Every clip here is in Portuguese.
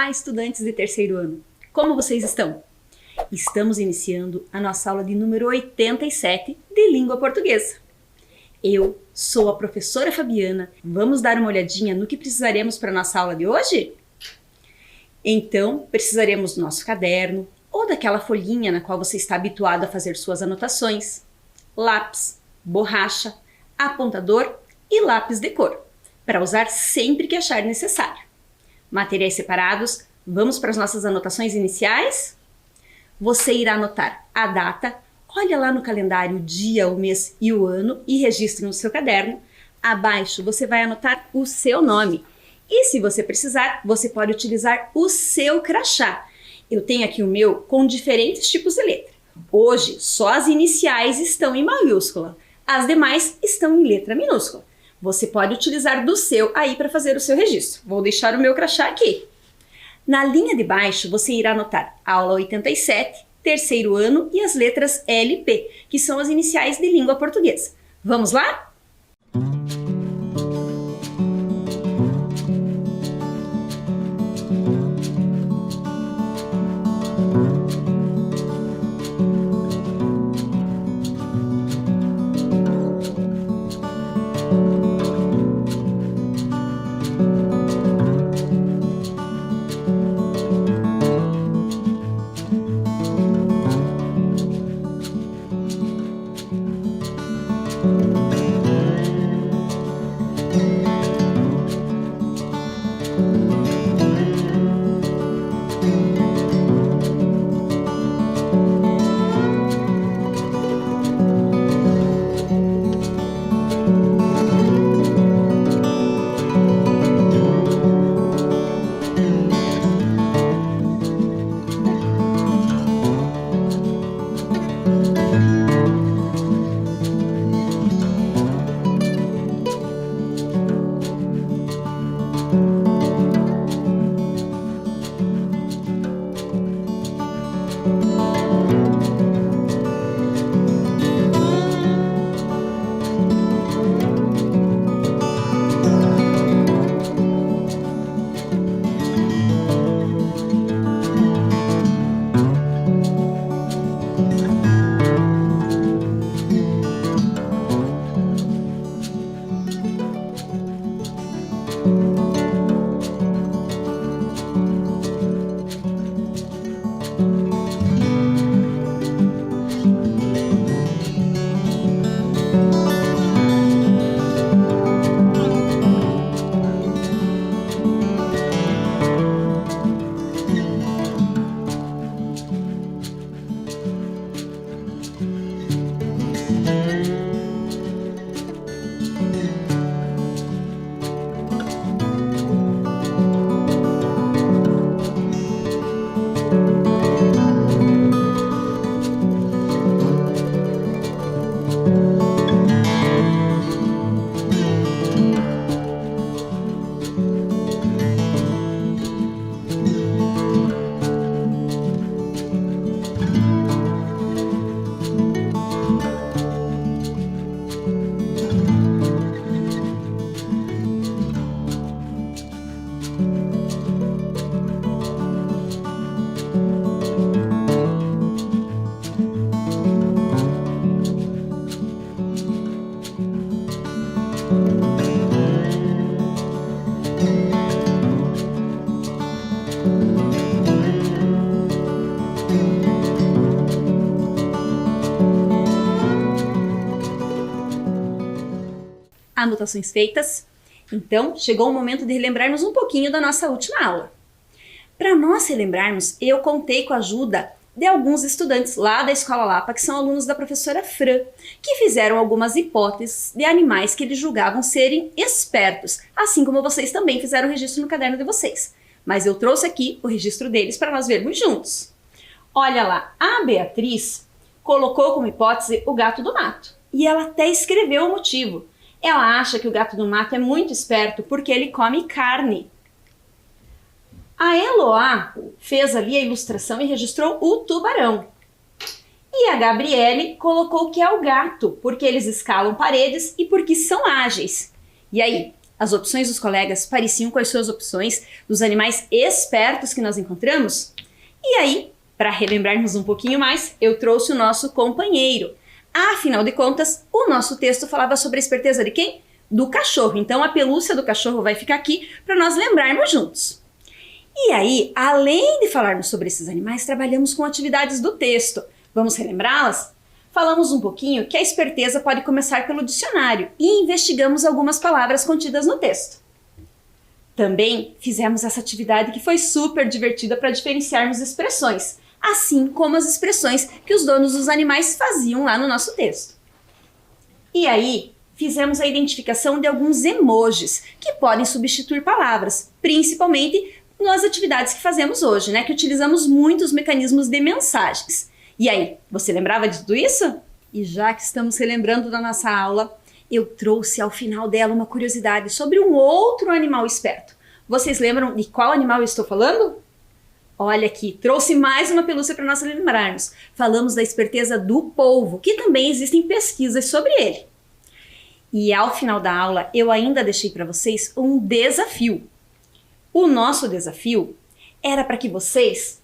Olá, estudantes de terceiro ano! Como vocês estão? Estamos iniciando a nossa aula de número 87 de língua portuguesa. Eu sou a professora Fabiana. Vamos dar uma olhadinha no que precisaremos para a nossa aula de hoje? Então, precisaremos do nosso caderno ou daquela folhinha na qual você está habituado a fazer suas anotações, lápis, borracha, apontador e lápis de cor, para usar sempre que achar necessário. Materiais separados, vamos para as nossas anotações iniciais? Você irá anotar a data, olha lá no calendário o dia, o mês e o ano e registre no seu caderno. Abaixo você vai anotar o seu nome. E se você precisar, você pode utilizar o seu crachá. Eu tenho aqui o meu com diferentes tipos de letra. Hoje, só as iniciais estão em maiúscula, as demais estão em letra minúscula. Você pode utilizar do seu aí para fazer o seu registro. Vou deixar o meu crachá aqui. Na linha de baixo, você irá anotar aula 87, terceiro ano e as letras LP, que são as iniciais de língua portuguesa. Vamos lá? Anotações feitas? Então, chegou o momento de relembrarmos um pouquinho da nossa última aula. Para nós relembrarmos, eu contei com a ajuda de alguns estudantes lá da Escola Lapa, que são alunos da professora Fran, que fizeram algumas hipóteses de animais que eles julgavam serem espertos, assim como vocês também fizeram o registro no caderno de vocês. Mas eu trouxe aqui o registro deles para nós vermos juntos. Olha lá, a Beatriz colocou como hipótese o gato do mato, e ela até escreveu o motivo. Ela acha que o gato do mato é muito esperto porque ele come carne. A Eloá fez ali a ilustração e registrou o tubarão. E a Gabriele colocou que é o gato, porque eles escalam paredes e porque são ágeis. E aí, As opções dos colegas pareciam com as suas opções dos animais espertos que nós encontramos? E aí, para relembrarmos um pouquinho mais, eu trouxe o nosso companheiro. Afinal de contas, o nosso texto falava sobre a esperteza de quem? Do cachorro. Então a pelúcia do cachorro vai ficar aqui para nós lembrarmos juntos. E aí, além de falarmos sobre esses animais, trabalhamos com atividades do texto. Vamos relembrá-las? Falamos um pouquinho que a esperteza pode começar pelo dicionário e investigamos algumas palavras contidas no texto. Também fizemos essa atividade que foi super divertida para diferenciarmos expressões, assim como as expressões que os donos dos animais faziam lá no nosso texto. E aí, fizemos a identificação de alguns emojis que podem substituir palavras, principalmente nas atividades que fazemos hoje, que utilizamos muitos mecanismos de mensagens. E aí, você lembrava de tudo isso? E já que estamos relembrando da nossa aula, eu trouxe ao final dela uma curiosidade sobre um outro animal esperto. Vocês lembram de qual animal eu estou falando? Olha aqui, trouxe mais uma pelúcia para nós lembrarmos. Falamos da esperteza do polvo, que também existem pesquisas sobre ele. E ao final da aula, eu ainda deixei para vocês um desafio. O nosso desafio era para que vocês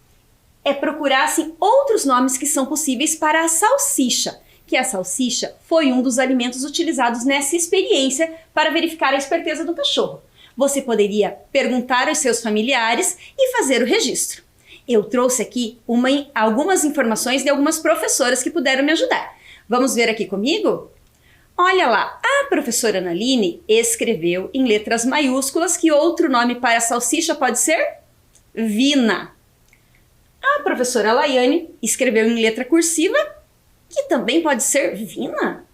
procurassem outros nomes que são possíveis para a salsicha, que a salsicha foi um dos alimentos utilizados nessa experiência para verificar a esperteza do cachorro. Você poderia perguntar aos seus familiares e fazer o registro. Eu trouxe aqui algumas informações de algumas professoras que puderam me ajudar. Vamos ver aqui comigo? Olha lá, a professora Analine escreveu em letras maiúsculas que outro nome para a salsicha pode ser Vina. A professora Laiane escreveu em letra cursiva que também pode ser Vina.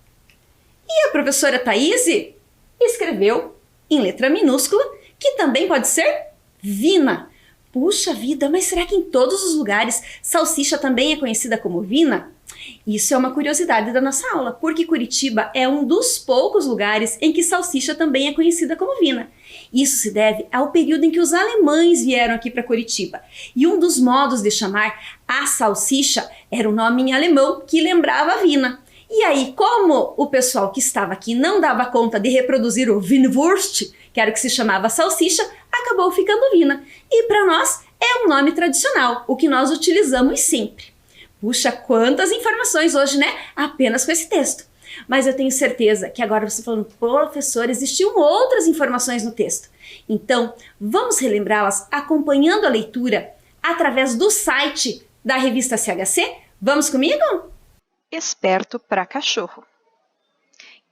E a professora Thaíse escreveu em letra minúscula que também pode ser Vina. Puxa vida, mas será que em todos os lugares salsicha também é conhecida como Vina? Isso é uma curiosidade da nossa aula, porque Curitiba é um dos poucos lugares em que salsicha também é conhecida como Vina. Isso se deve ao período em que os alemães vieram aqui para Curitiba. E um dos modos de chamar a salsicha era um nome em alemão que lembrava a Vina. E aí, como o pessoal que estava aqui não dava conta de reproduzir o Winwurst, que era o que se chamava salsicha, acabou ficando Vina. E para nós é um nome tradicional, o que nós utilizamos sempre. Puxa, quantas informações hoje, Apenas com esse texto. Mas eu tenho certeza que agora você falando, professor, existiam outras informações no texto. Então, vamos relembrá-las acompanhando a leitura através do site da revista CHC? Vamos comigo? Esperto para cachorro.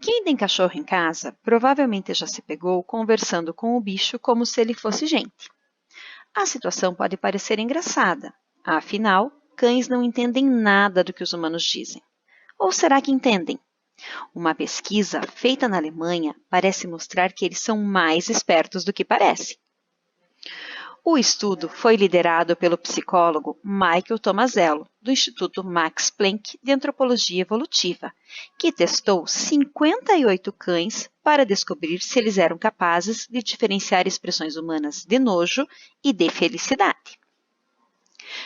Quem tem cachorro em casa provavelmente já se pegou conversando com o bicho como se ele fosse gente. A situação pode parecer engraçada, afinal, cães não entendem nada do que os humanos dizem. Ou será que entendem? Uma pesquisa feita na Alemanha parece mostrar que eles são mais espertos do que parece. O estudo foi liderado pelo psicólogo Michael Tomazello, do Instituto Max Planck de Antropologia Evolutiva, que testou 58 cães para descobrir se eles eram capazes de diferenciar expressões humanas de nojo e de felicidade.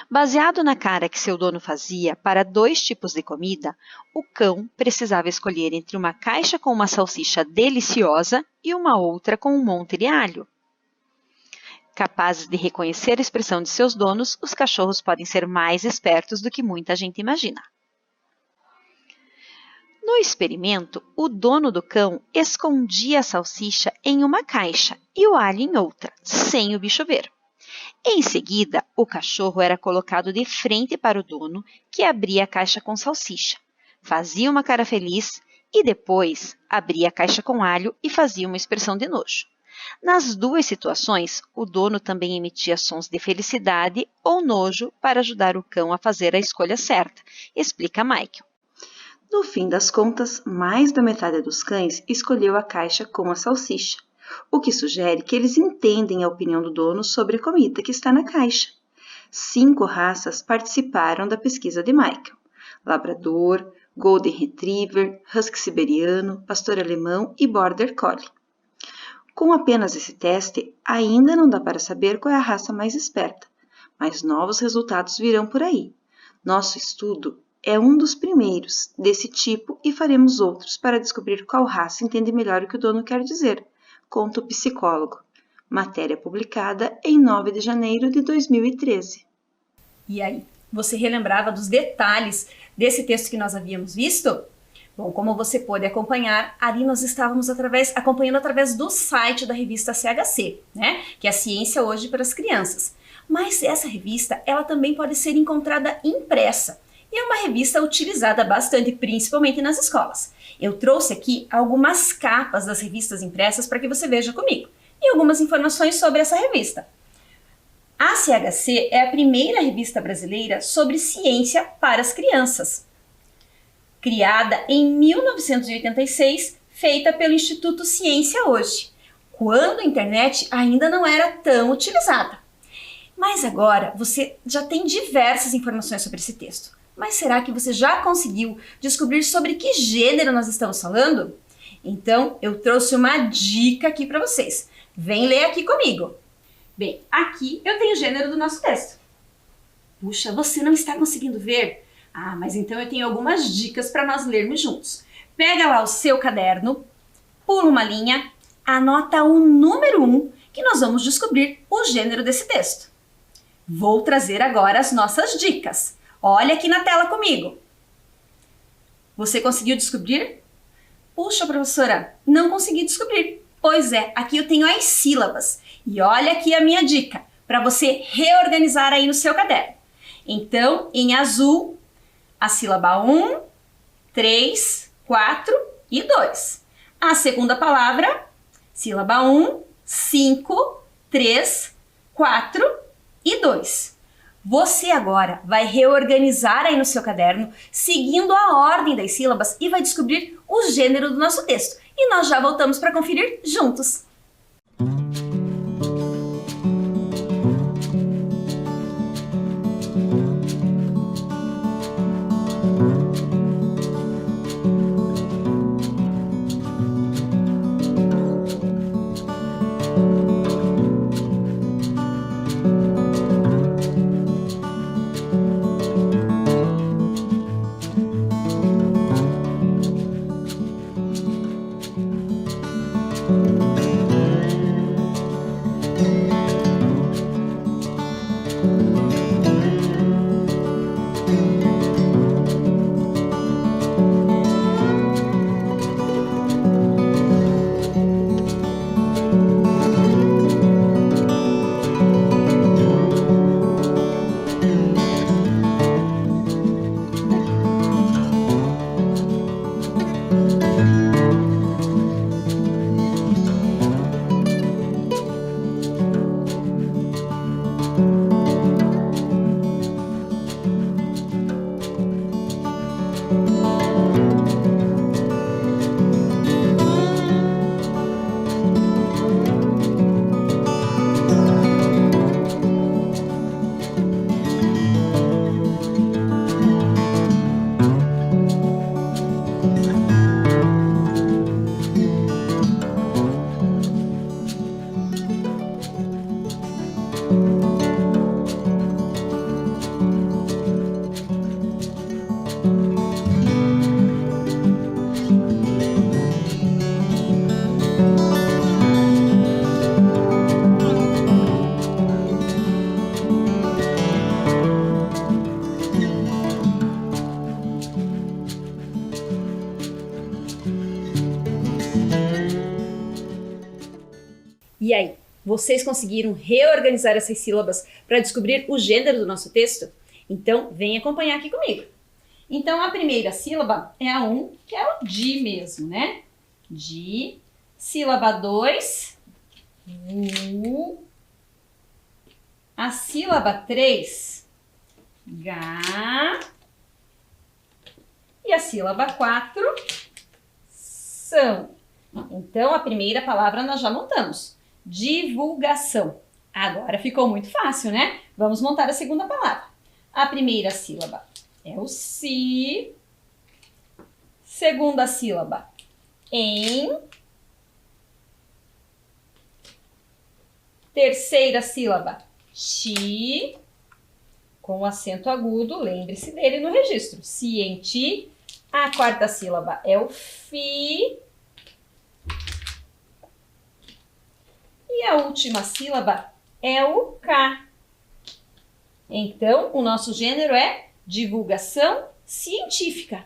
Baseado na cara que seu dono fazia para 2 tipos de comida, o cão precisava escolher entre uma caixa com uma salsicha deliciosa e uma outra com um monte de alho. Capazes de reconhecer a expressão de seus donos, os cachorros podem ser mais espertos do que muita gente imagina. No experimento, o dono do cão escondia a salsicha em uma caixa e o alho em outra, sem o bicho ver. Em seguida, o cachorro era colocado de frente para o dono, que abria a caixa com salsicha, fazia uma cara feliz e depois abria a caixa com alho e fazia uma expressão de nojo. Nas 2 situações, o dono também emitia sons de felicidade ou nojo para ajudar o cão a fazer a escolha certa, explica Michael. No fim das contas, mais da metade dos cães escolheu a caixa com a salsicha, o que sugere que eles entendem a opinião do dono sobre a comida que está na caixa. 5 raças participaram da pesquisa de Michael: Labrador, Golden Retriever, Husky Siberiano, Pastor Alemão e Border Collie. Com apenas esse teste, ainda não dá para saber qual é a raça mais esperta, mas novos resultados virão por aí. Nosso estudo é um dos primeiros desse tipo e faremos outros para descobrir qual raça entende melhor o que o dono quer dizer, Conto Psicólogo, matéria publicada em 9 de janeiro de 2013. E aí, você relembrava dos detalhes desse texto que nós havíamos visto? Bom, como você pôde acompanhar, ali nós estávamos acompanhando através do site da revista CHC, né? Que é a Ciência Hoje para as Crianças. Mas essa revista, ela também pode ser encontrada impressa. E é uma revista utilizada bastante, principalmente nas escolas. Eu trouxe aqui algumas capas das revistas impressas para que você veja comigo. E algumas informações sobre essa revista. A CHC é a primeira revista brasileira sobre ciência para as crianças. Criada em 1986, feita pelo Instituto Ciência Hoje, quando a internet ainda não era tão utilizada. Mas agora você já tem diversas informações sobre esse texto. Mas será que você já conseguiu descobrir sobre que gênero nós estamos falando? Então eu trouxe uma dica aqui para vocês. Vem ler aqui comigo. Bem, aqui eu tenho o gênero do nosso texto. Puxa, você não está conseguindo ver? Ah, mas então eu tenho algumas dicas para nós lermos juntos. Pega lá o seu caderno, pula uma linha, anota o número 1 que nós vamos descobrir o gênero desse texto. Vou trazer agora as nossas dicas. Olha aqui na tela comigo. Você conseguiu descobrir? Puxa, professora, não consegui descobrir. Pois é, aqui eu tenho as sílabas. E olha aqui a minha dica, para você reorganizar aí no seu caderno. Então, em azul, a sílaba 1, 3, 4 e 2. A segunda palavra, sílaba 1, 5, 3, 4 e 2. Você agora vai reorganizar aí no seu caderno, seguindo a ordem das sílabas e vai descobrir o gênero do nosso texto. E nós já voltamos para conferir juntos. E aí, vocês conseguiram reorganizar essas sílabas para descobrir o gênero do nosso texto? Então, vem acompanhar aqui comigo. Então, a primeira sílaba é a 1, que é o di mesmo, né? Di. Sílaba 2, vu. A sílaba 3, ga. E a sílaba 4, são. Então, a primeira palavra nós já montamos. Divulgação. Agora ficou muito fácil, né? Vamos montar a segunda palavra. A primeira sílaba é o si. Segunda sílaba, em. Terceira sílaba, ti. Com acento agudo, lembre-se dele no registro. Cienti. A quarta sílaba é o fi. última sílaba é o K. Então, o nosso gênero é divulgação científica.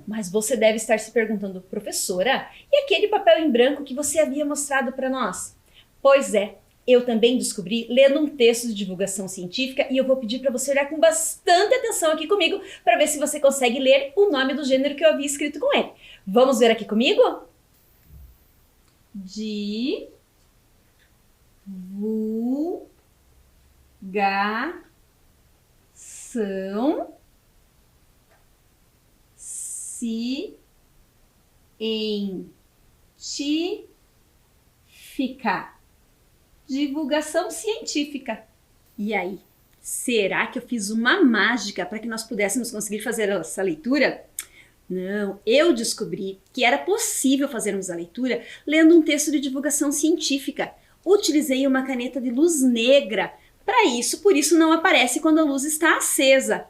Mas você deve estar se perguntando, professora, e aquele papel em branco que você havia mostrado para nós? Pois é, eu também descobri lendo um texto de divulgação científica e eu vou pedir para você olhar com bastante atenção aqui comigo para ver se você consegue ler o nome do gênero que eu havia escrito com ele. Vamos ver aqui comigo? Divulgação científica. Divulgação científica. E aí, será que eu fiz uma mágica para que nós pudéssemos conseguir fazer essa leitura? Não, eu descobri que era possível fazermos a leitura lendo um texto de divulgação científica. Utilizei uma caneta de luz negra para isso, por isso não aparece quando a luz está acesa.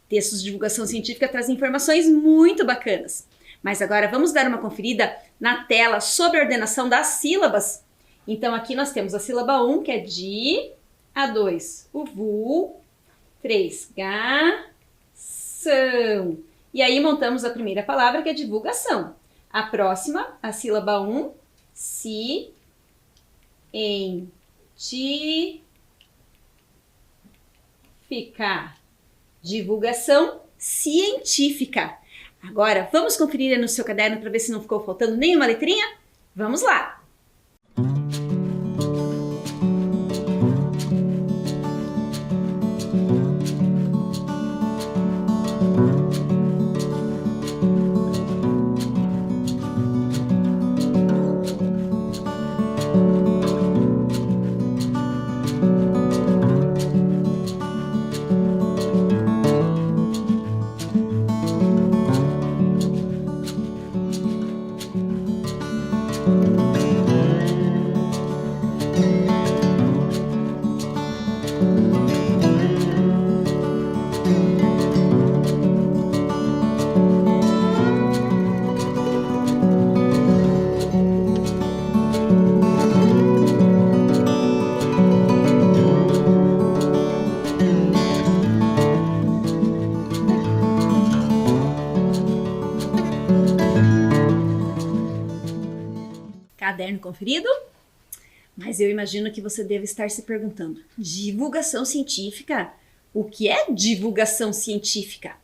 Textos de divulgação científica trazem informações muito bacanas. Mas agora vamos dar uma conferida na tela sobre a ordenação das sílabas. Então aqui nós temos a sílaba 1, que é di, a 2, o vu, 3, gação. E aí montamos a primeira palavra, que é divulgação. A próxima, a sílaba 1, ci, em, ti, ficar. Divulgação científica. Agora, vamos conferir no seu caderno para ver se não ficou faltando nenhuma letrinha? Vamos lá! Caderno conferido? Mas eu imagino que você deve estar se perguntando, divulgação científica? O que é divulgação científica?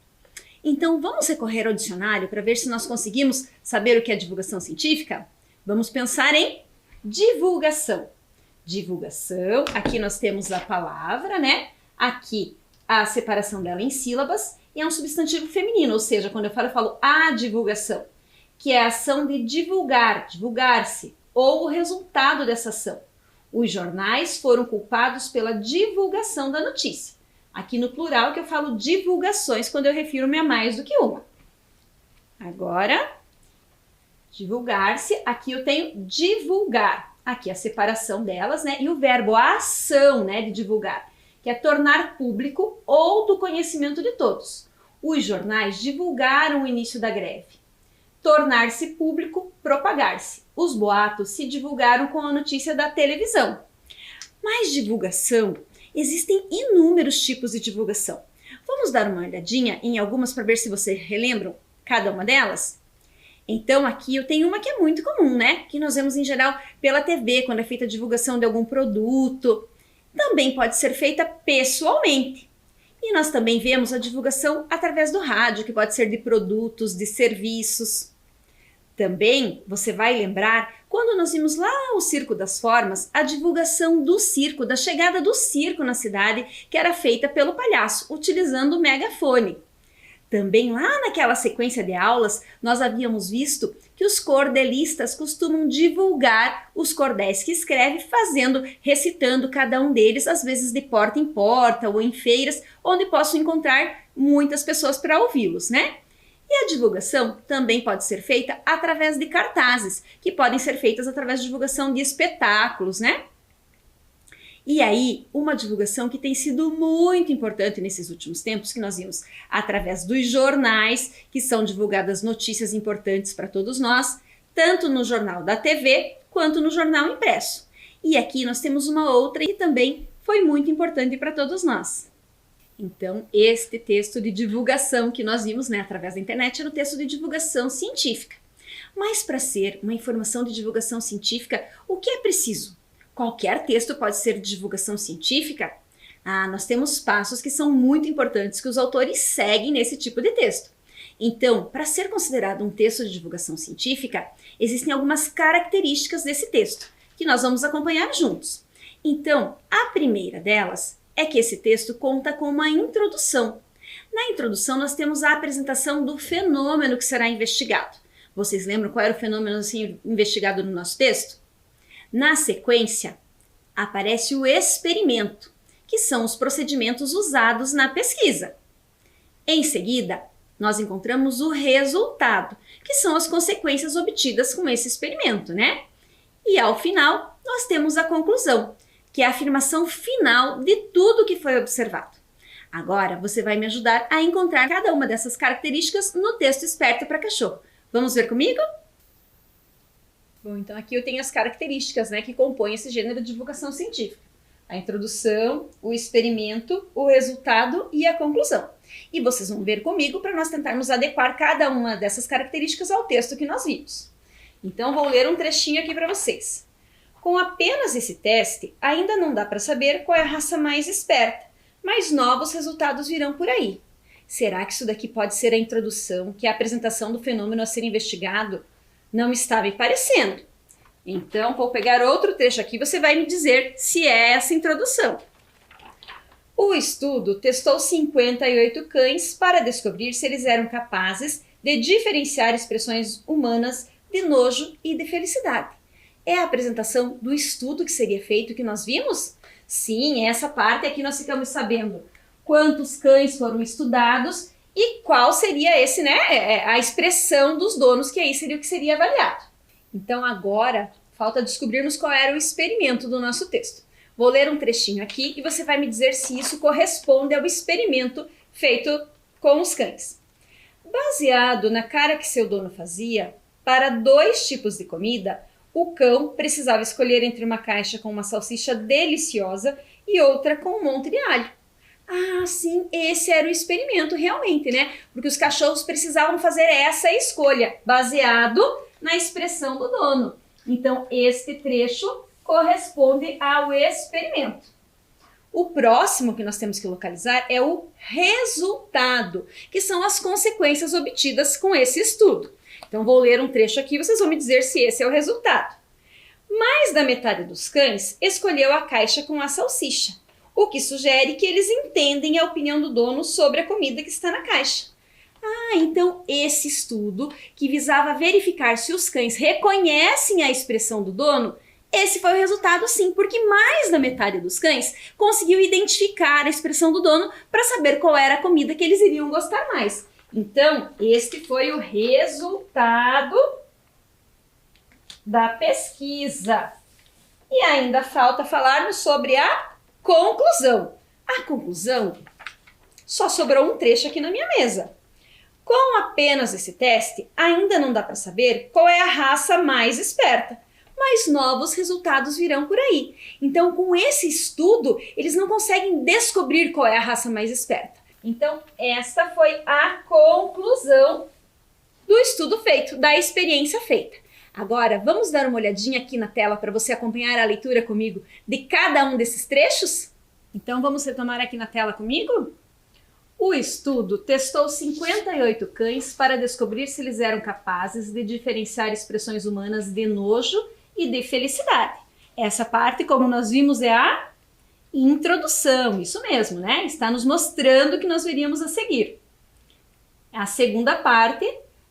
Então vamos recorrer ao dicionário para ver se nós conseguimos saber o que é divulgação científica? Vamos pensar em divulgação. Divulgação, aqui nós temos a palavra, né? Aqui a separação dela em sílabas e é um substantivo feminino, ou seja, quando eu falo a divulgação, que é a ação de divulgar, divulgar-se, ou o resultado dessa ação. Os jornais foram culpados pela divulgação da notícia. Aqui no plural que eu falo divulgações quando eu refiro-me a mais do que uma. Agora, divulgar-se, aqui eu tenho divulgar. Aqui a separação delas, né? E o verbo, a ação, né, de divulgar, que é tornar público ou do conhecimento de todos. Os jornais divulgaram o início da greve. Tornar-se público, propagar-se. Os boatos se divulgaram com a notícia da televisão. Mas divulgação, existem inúmeros tipos de divulgação. Vamos dar uma olhadinha em algumas para ver se vocês relembram cada uma delas? Então aqui eu tenho uma que é muito comum, né? Que nós vemos em geral pela TV, quando é feita a divulgação de algum produto. Também pode ser feita pessoalmente. E nós também vemos a divulgação através do rádio, que pode ser de produtos, de serviços. Também você vai lembrar, quando nós vimos lá o Circo das Formas, a divulgação do circo, da chegada do circo na cidade, que era feita pelo palhaço, utilizando o megafone. Também lá naquela sequência de aulas, nós havíamos visto que os cordelistas costumam divulgar os cordéis que escreve, recitando cada um deles, às vezes de porta em porta ou em feiras, onde posso encontrar muitas pessoas para ouvi-los, né? E a divulgação também pode ser feita através de cartazes, que podem ser feitas através de divulgação de espetáculos, né? E aí, uma divulgação que tem sido muito importante nesses últimos tempos, que nós vimos através dos jornais, que são divulgadas notícias importantes para todos nós, tanto no jornal da TV quanto no jornal impresso. E aqui nós temos uma outra que também foi muito importante para todos nós. Então, este texto de divulgação que nós vimos, através da internet, era o texto de divulgação científica. Mas para ser uma informação de divulgação científica, o que é preciso? Qualquer texto pode ser de divulgação científica? Nós temos passos que são muito importantes que os autores seguem nesse tipo de texto. Então, para ser considerado um texto de divulgação científica, existem algumas características desse texto, que nós vamos acompanhar juntos. Então, a primeira delas é que esse texto conta com uma introdução. Na introdução, nós temos a apresentação do fenômeno que será investigado. Vocês lembram qual era o fenômeno investigado no nosso texto? Na sequência, aparece o experimento, que são os procedimentos usados na pesquisa. Em seguida, nós encontramos o resultado, que são as consequências obtidas com esse experimento, E ao final, nós temos a conclusão, que é a afirmação final de tudo que foi observado. Agora, você vai me ajudar a encontrar cada uma dessas características no texto Esperto para Cachorro. Vamos ver comigo? Bom, então aqui eu tenho as características, que compõem esse gênero de divulgação científica. A introdução, o experimento, o resultado e a conclusão. E vocês vão ver comigo para nós tentarmos adequar cada uma dessas características ao texto que nós vimos. Então, vou ler um trechinho aqui para vocês. Com apenas esse teste, ainda não dá para saber qual é a raça mais esperta, mas novos resultados virão por aí. Será que isso daqui pode ser a introdução, que é a apresentação do fenômeno a ser investigado? Não está me parecendo. Então, vou pegar outro trecho aqui, você vai me dizer se é essa introdução. O estudo testou 58 cães para descobrir se eles eram capazes de diferenciar expressões humanas de nojo e de felicidade. É a apresentação do estudo que seria feito que nós vimos? Sim, essa parte aqui nós ficamos sabendo quantos cães foram estudados e qual seria a expressão dos donos, que aí seria o que seria avaliado. Então agora falta descobrirmos qual era o experimento do nosso texto. Vou ler um trechinho aqui e você vai me dizer se isso corresponde ao experimento feito com os cães. Baseado na cara que seu dono fazia, para 2 tipos de comida, o cão precisava escolher entre uma caixa com uma salsicha deliciosa e outra com um monte de alho. Sim, esse era o experimento realmente, Porque os cachorros precisavam fazer essa escolha, baseado na expressão do dono. Então, este trecho corresponde ao experimento. O próximo que nós temos que localizar é o resultado, que são as consequências obtidas com esse estudo. Então, vou ler um trecho aqui e vocês vão me dizer se esse é o resultado. Mais da metade dos cães escolheu a caixa com a salsicha, o que sugere que eles entendem a opinião do dono sobre a comida que está na caixa. Então esse estudo, que visava verificar se os cães reconhecem a expressão do dono, esse foi o resultado sim, porque mais da metade dos cães conseguiu identificar a expressão do dono para saber qual era a comida que eles iriam gostar mais. Então, este foi o resultado da pesquisa. E ainda falta falarmos sobre a conclusão. A conclusão, só sobrou um trecho aqui na minha mesa. Com apenas esse teste, ainda não dá para saber qual é a raça mais esperta, mas novos resultados virão por aí. Então, com esse estudo, eles não conseguem descobrir qual é a raça mais esperta. Então, esta foi a conclusão do estudo feito, da experiência feita. Agora, vamos dar uma olhadinha aqui na tela para você acompanhar a leitura comigo de cada um desses trechos? Então, vamos retomar aqui na tela comigo? O estudo testou 58 cães para descobrir se eles eram capazes de diferenciar expressões humanas de nojo e de felicidade. Essa parte, como nós vimos, é a introdução, isso mesmo, Está nos mostrando o que nós veríamos a seguir. A segunda parte,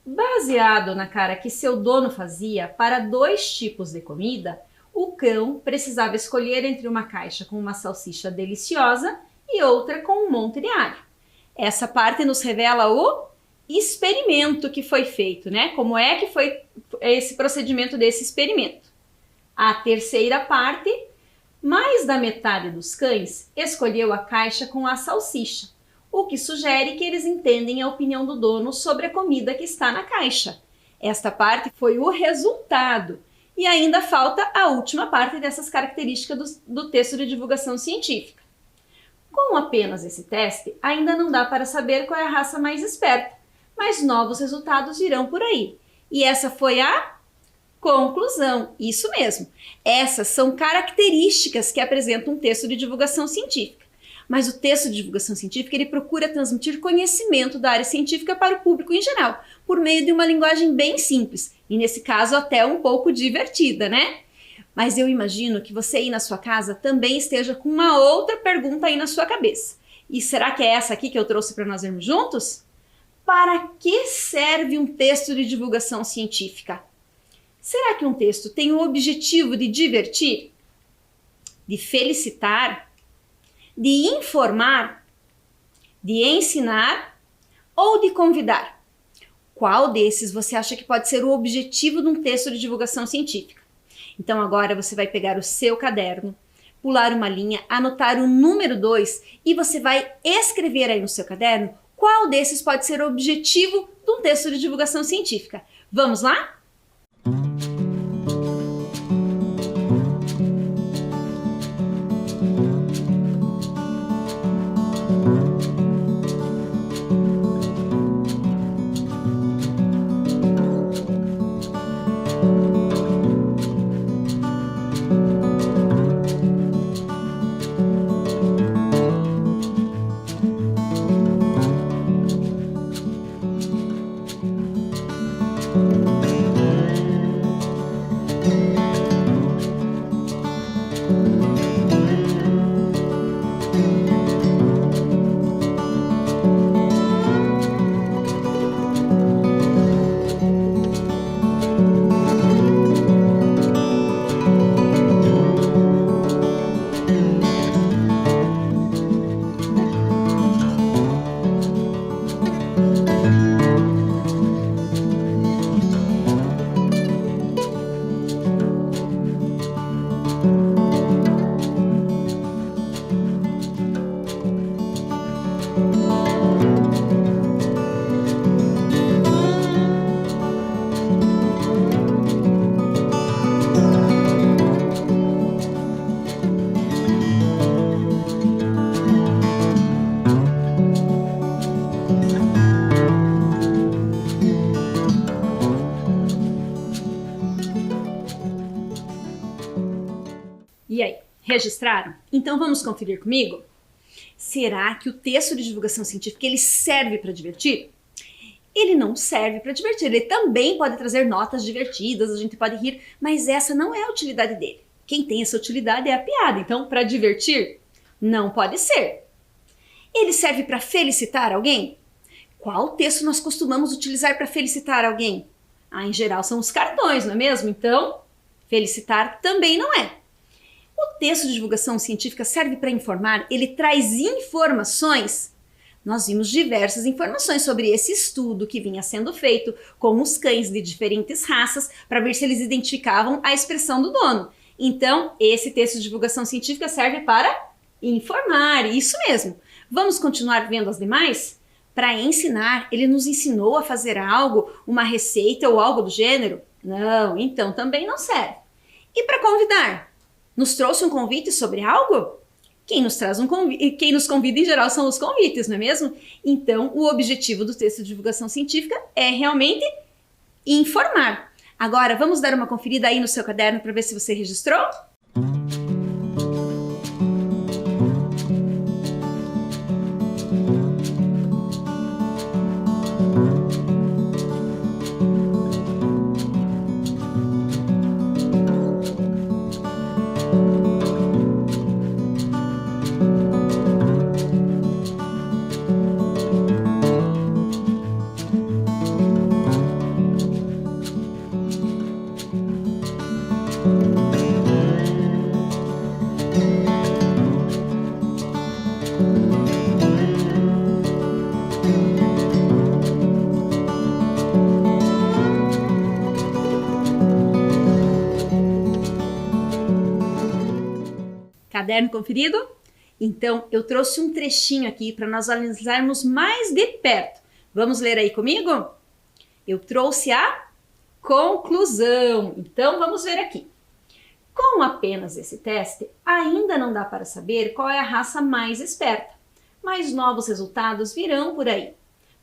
baseado na cara que seu dono fazia para 2 tipos de comida, o cão precisava escolher entre uma caixa com uma salsicha deliciosa e outra com um monte de alho. Essa parte nos revela o experimento que foi feito, Como é que foi esse procedimento desse experimento. A terceira parte, mais da metade dos cães escolheu a caixa com a salsicha, o que sugere que eles entendem a opinião do dono sobre a comida que está na caixa. Esta parte foi o resultado. E ainda falta a última parte dessas características do texto de divulgação científica. Com apenas esse teste, ainda não dá para saber qual é a raça mais esperta, mas novos resultados virão por aí. E essa foi a conclusão, isso mesmo. Essas são características que apresentam um texto de divulgação científica. Mas o texto de divulgação científica, ele procura transmitir conhecimento da área científica para o público em geral, por meio de uma linguagem bem simples, e nesse caso até um pouco divertida, né? Mas eu imagino que você aí na sua casa também esteja com uma outra pergunta aí na sua cabeça. E será que é essa aqui que eu trouxe para nós vermos juntos? Para que serve um texto de divulgação científica? Será que um texto tem o objetivo de divertir, de felicitar, de informar, de ensinar ou de convidar? Qual desses você acha que pode ser o objetivo de um texto de divulgação científica? Então agora você vai pegar o seu caderno, pular uma linha, anotar o número 2 e você vai escrever aí no seu caderno qual desses pode ser o objetivo de um texto de divulgação científica. Vamos lá? E aí, registraram? Então vamos conferir comigo? Será que o texto de divulgação científica ele serve para divertir? Ele não serve para divertir, ele também pode trazer notas divertidas, a gente pode rir, mas essa não é a utilidade dele. Quem tem essa utilidade é a piada, então para divertir, não pode ser. Ele serve para felicitar alguém? Qual texto nós costumamos utilizar para felicitar alguém? Em geral são os cartões, não é mesmo? Então, felicitar também não é. O texto de divulgação científica serve para informar, ele traz informações. Nós vimos diversas informações sobre esse estudo que vinha sendo feito com os cães de diferentes raças para ver se eles identificavam a expressão do dono. Então, esse texto de divulgação científica serve para informar, isso mesmo. Vamos continuar vendo as demais? Para ensinar, ele nos ensinou a fazer algo, uma receita ou algo do gênero? Não, então também não serve. E para convidar? Nos trouxe um convite sobre algo? Quem nos traz quem nos convida em geral são os convites, não é mesmo? Então, o objetivo do texto de divulgação científica é realmente informar. Agora, vamos dar uma conferida aí no seu caderno para ver se você registrou? Caderno conferido? Então, eu trouxe um trechinho aqui para nós analisarmos mais de perto. Vamos ler aí comigo? Eu trouxe a Conclusão. Então, vamos ver aqui. Com apenas esse teste, ainda não dá para saber qual é a raça mais esperta, mas novos resultados virão por aí.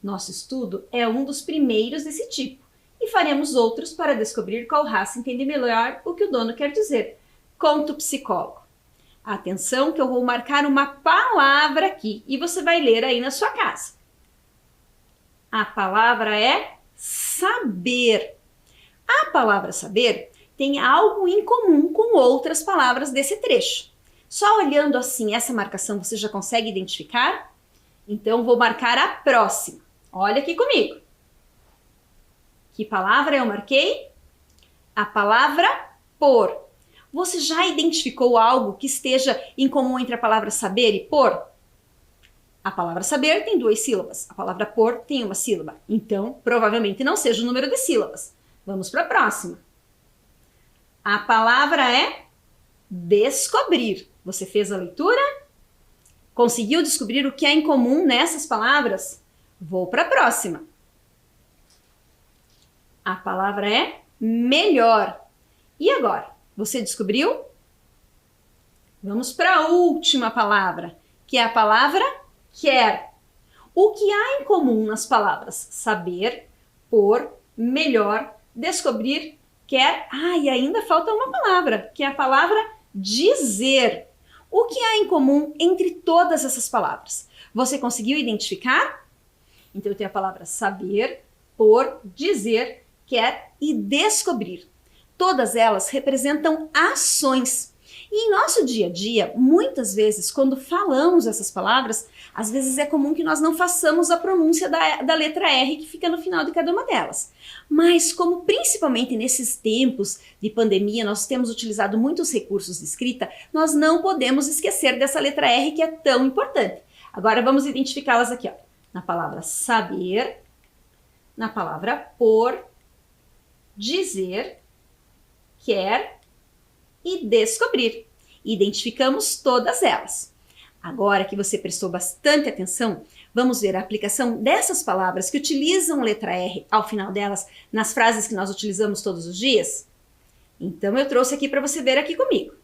Nosso estudo é um dos primeiros desse tipo e faremos outros para descobrir qual raça entende melhor o que o dono quer dizer. Conta o psicólogo. Atenção que eu vou marcar uma palavra aqui e você vai ler aí na sua casa. A palavra é saber. A palavra saber tem algo em comum com outras palavras desse trecho. Só olhando assim essa marcação você já consegue identificar? Então vou marcar a próxima. Olha aqui comigo. Que palavra eu marquei? A palavra por. Você já identificou algo que esteja em comum entre a palavra saber e por? A palavra saber tem 2 sílabas, a palavra por tem 1 sílaba. Então, provavelmente não seja o número de sílabas. Vamos para a próxima. A palavra é descobrir. Você fez a leitura? Conseguiu descobrir o que é em comum nessas palavras? Vou para a próxima. A palavra é melhor. E agora? Você descobriu? Vamos para a última palavra, que é a palavra quer. O que há em comum nas palavras saber, por, melhor, descobrir, quer? E ainda falta uma palavra, que é a palavra dizer. O que há em comum entre todas essas palavras? Você conseguiu identificar? Então, eu tenho a palavra saber, por, dizer, quer e descobrir. Todas elas representam ações. E em nosso dia a dia, muitas vezes, quando falamos essas palavras, às vezes é comum que nós não façamos a pronúncia da letra R que fica no final de cada uma delas. Mas como principalmente nesses tempos de pandemia nós temos utilizado muitos recursos de escrita, nós não podemos esquecer dessa letra R que é tão importante. Agora vamos identificá-las aqui, ó. Na palavra saber, na palavra por, dizer, quer e descobrir. Identificamos todas elas. Agora que você prestou bastante atenção, vamos ver a aplicação dessas palavras que utilizam letra R ao final delas nas frases que nós utilizamos todos os dias? Então eu trouxe aqui para você ver aqui comigo.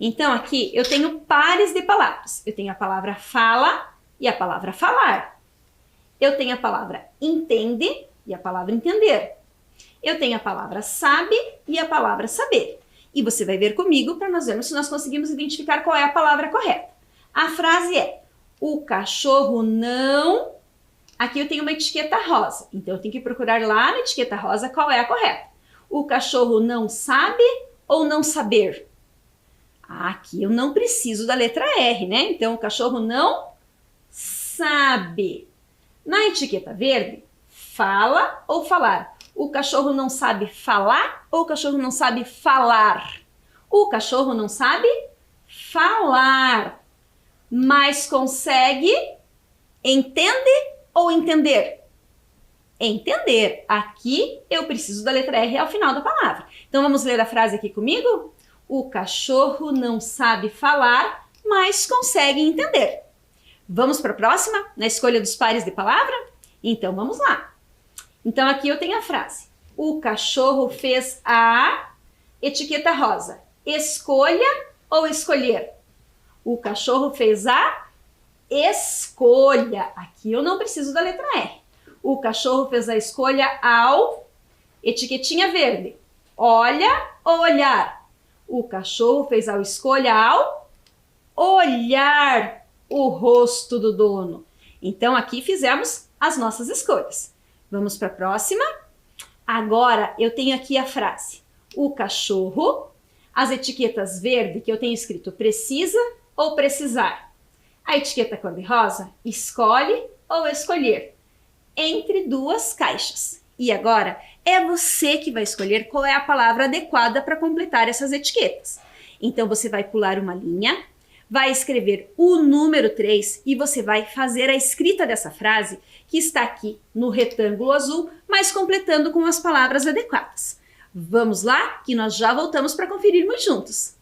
Então aqui eu tenho pares de palavras. Eu tenho a palavra fala e a palavra falar. Eu tenho a palavra entende e a palavra entender. Eu tenho a palavra sabe e a palavra saber. E você vai ver comigo para nós vermos se nós conseguimos identificar qual é a palavra correta. A frase é: o cachorro não... Aqui eu tenho uma etiqueta rosa, então eu tenho que procurar lá na etiqueta rosa qual é a correta. O cachorro não sabe ou não saber? Aqui eu não preciso da letra R, né? Então o cachorro não sabe. Na etiqueta verde, fala ou falar? O cachorro não sabe falar ou o cachorro não sabe falar? O cachorro não sabe falar, mas consegue, entende ou entender? Entender. Aqui eu preciso da letra R ao final da palavra. Então vamos ler a frase aqui comigo? O cachorro não sabe falar, mas consegue entender. Vamos para a próxima, na escolha dos pares de palavra? Então vamos lá. Então aqui eu tenho a frase. O cachorro fez a etiqueta rosa. Escolha ou escolher? O cachorro fez a escolha. Aqui eu não preciso da letra R. O cachorro fez a escolha ao... Etiquetinha verde. Olha ou olhar? O cachorro fez a escolha ao olhar o rosto do dono. Então aqui fizemos as nossas escolhas. Vamos para a próxima. Agora eu tenho aqui a frase. O cachorro, as etiquetas verde que eu tenho escrito precisa ou precisar. A etiqueta cor-de-rosa, escolhe ou escolher. Entre duas caixas. E agora é você que vai escolher qual é a palavra adequada para completar essas etiquetas. Então você vai pular uma linha, vai escrever o número 3 e você vai fazer a escrita dessa frase que está aqui no retângulo azul, mas completando com as palavras adequadas. Vamos lá, que nós já voltamos para conferirmos juntos.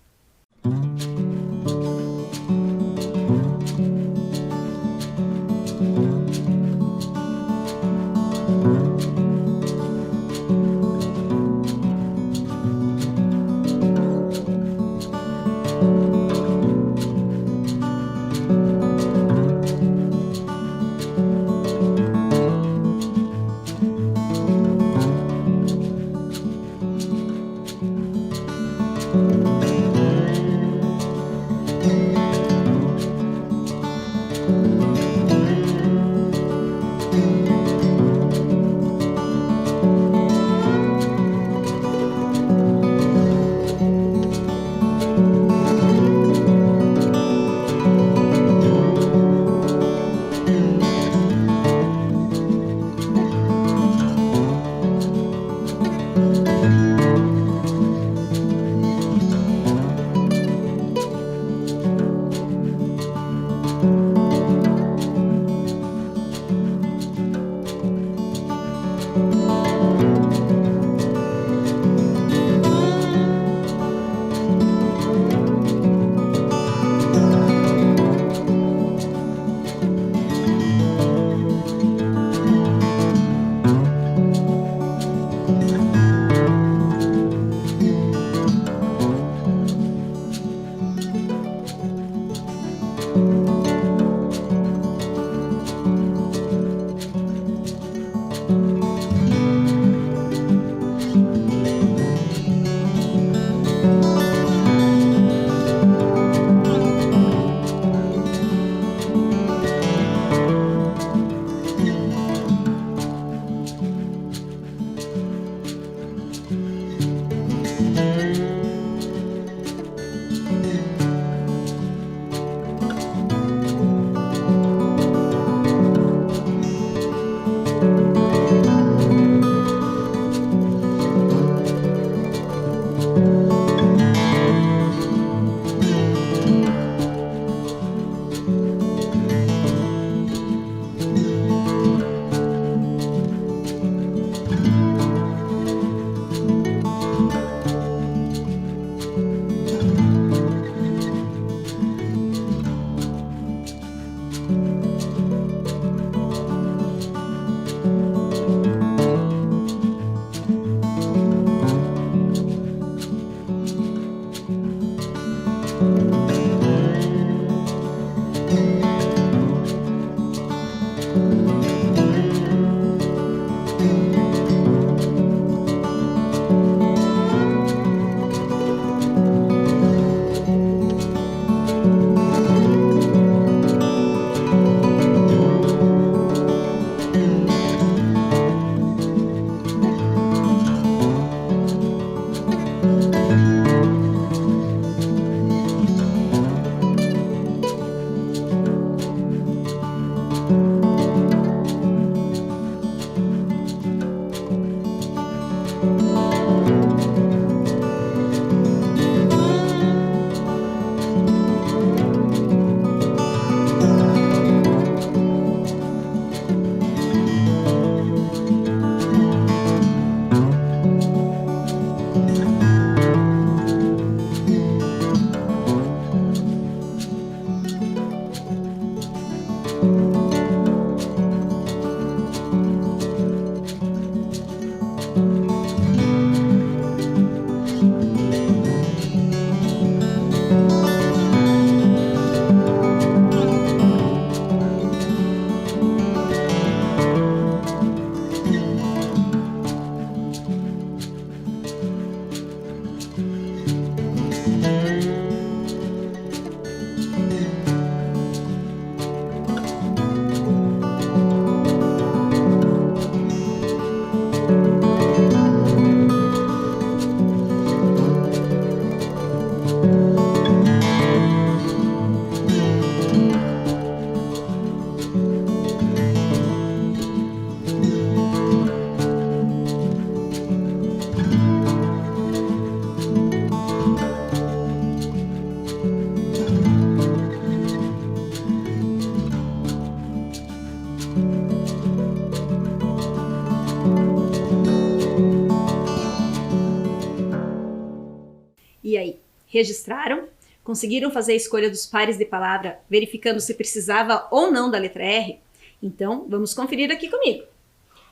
E aí, registraram? Conseguiram fazer a escolha dos pares de palavra, verificando se precisava ou não da letra R? Então, vamos conferir aqui comigo.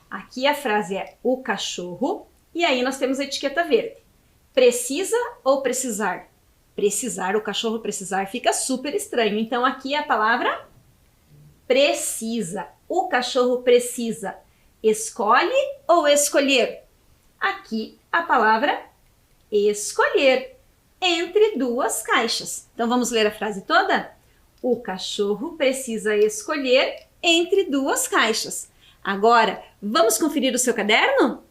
Aqui a frase é o cachorro, e aí nós temos a etiqueta verde. Precisa ou precisar? Precisar, o cachorro precisar, fica super estranho. Então, aqui é a palavra precisa. O cachorro precisa. Escolhe ou escolher? Aqui a palavra escolher. entre duas caixas. Então vamos ler a frase toda? O cachorro precisa escolher entre duas caixas. Agora, vamos conferir o seu caderno?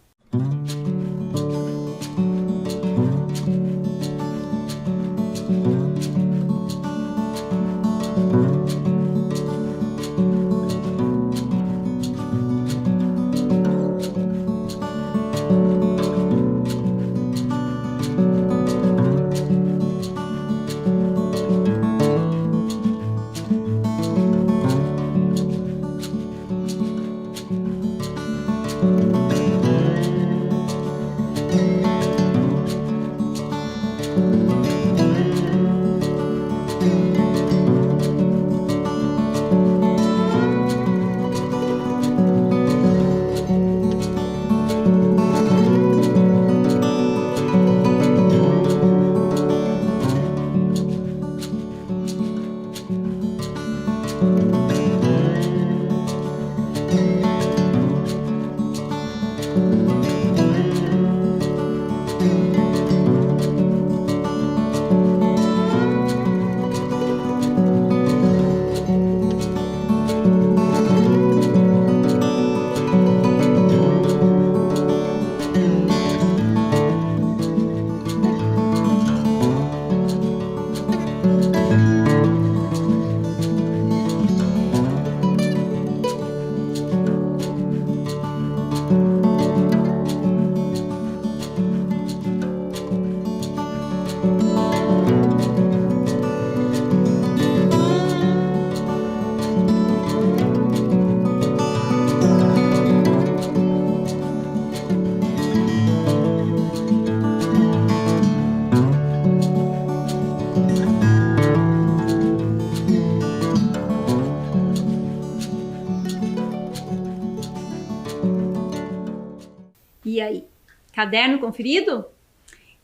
E aí, caderno conferido?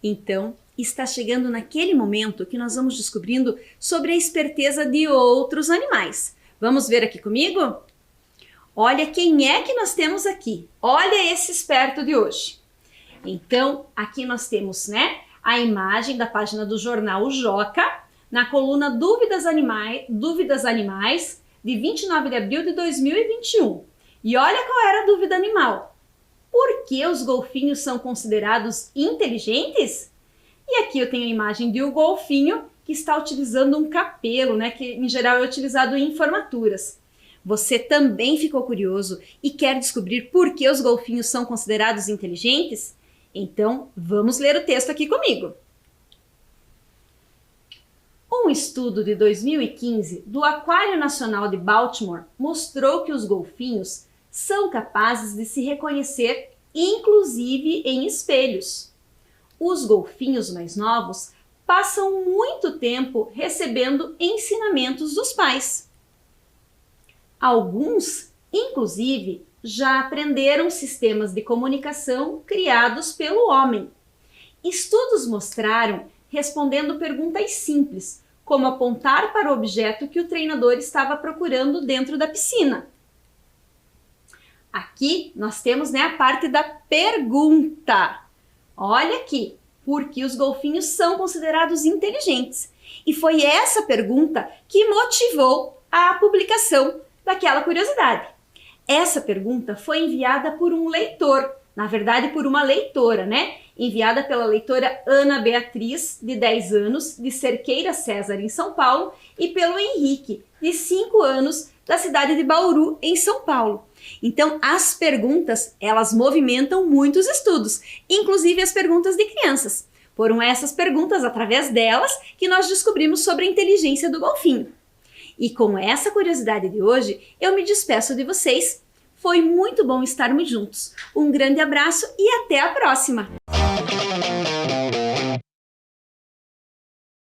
Então, está chegando naquele momento que nós vamos descobrindo sobre a esperteza de outros animais. Vamos ver aqui comigo? Olha quem é que nós temos aqui. Olha esse esperto de hoje. Então, aqui nós temos, né, a imagem da página do jornal O Joca, na coluna Dúvidas Animais, de 29 de abril de 2021. E olha qual era a dúvida animal. Por que os golfinhos são considerados inteligentes? E aqui eu tenho a imagem de um golfinho que está utilizando um capelo, né, que em geral é utilizado em formaturas. Você também ficou curioso e quer descobrir por que os golfinhos são considerados inteligentes? Então, vamos ler o texto aqui comigo. Um estudo de 2015 do Aquário Nacional de Baltimore mostrou que os golfinhos são capazes de se reconhecer, inclusive em espelhos. Os golfinhos mais novos passam muito tempo recebendo ensinamentos dos pais. Alguns, inclusive, já aprenderam sistemas de comunicação criados pelo homem. Estudos mostraram respondendo perguntas simples, como apontar para o objeto que o treinador estava procurando dentro da piscina. Aqui nós temos, né, a parte da pergunta. Olha aqui, por que os golfinhos são considerados inteligentes? E foi essa pergunta que motivou a publicação daquela curiosidade. Essa pergunta foi enviada por um leitor, na verdade por uma leitora, né? Enviada pela leitora Ana Beatriz, de 10 anos, de Cerqueira César, em São Paulo, e pelo Henrique, de 5 anos, da cidade de Bauru, em São Paulo. Então, as perguntas, elas movimentam muitos estudos, inclusive as perguntas de crianças. Foram essas perguntas, através delas, que nós descobrimos sobre a inteligência do golfinho. E com essa curiosidade de hoje, eu me despeço de vocês. Foi muito bom estarmos juntos. Um grande abraço e até a próxima!